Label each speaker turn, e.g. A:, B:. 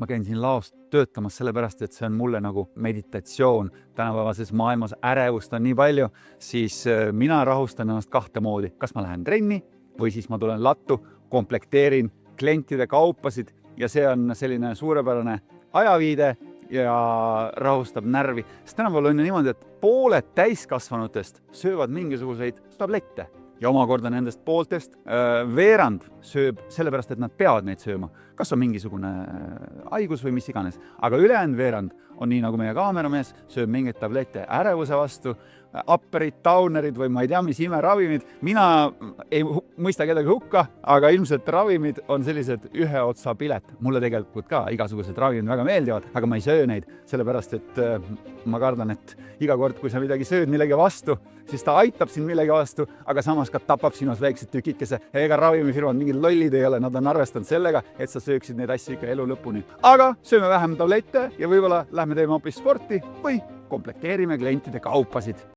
A: ma käin siin laos töötamas sellepärast, et see on mulle nagu meditatsioon. Tänapäevases maailmas ärevust on nii palju, siis mina rahustan ennast kahte moodi. Kas ma lähen trenni või siis ma tulen lattu, komplekteerin klientide kaupasid ja see on selline suurepärane ajaviide ja rahustab närvi. Sest tänapäeval on ju niimoodi, et pooled täiskasvanutest söövad mingisuguseid tablette ja omakorda nendest pooltest veerand sööb sellepärast, et nad peavad neid sööma. Kas on mingisugune haigus või mis iganes. Aga ülejäänud veerand on nii nagu meie kaameramees, sööb mingeid tablette ärevuse vastu, apperid, taunerid või ma ei tea, mis imeravimid. Mina ei mõista kedagi hukka, aga ilmselt ravimid on sellised ühe otsa pilet. Mulle tegelikult ka igasugused ravimid väga meeldivad, aga ma ei söö neid, sellepärast et ma kardan, et iga kord, kui sa midagi sööd millegi vastu, siis ta aitab sind millegi vastu, aga samas ka tapab sinus väiksed tükikese. Ega ravimifirmad mingid lollid ei ole, nad on arvestanud sellega, et sa sööksid neid asju ikka elu lõpuni. Aga sööme vähem tablette ja võib-olla lähme teeme hoopis sporti või komplekteerime klientide kaupasid.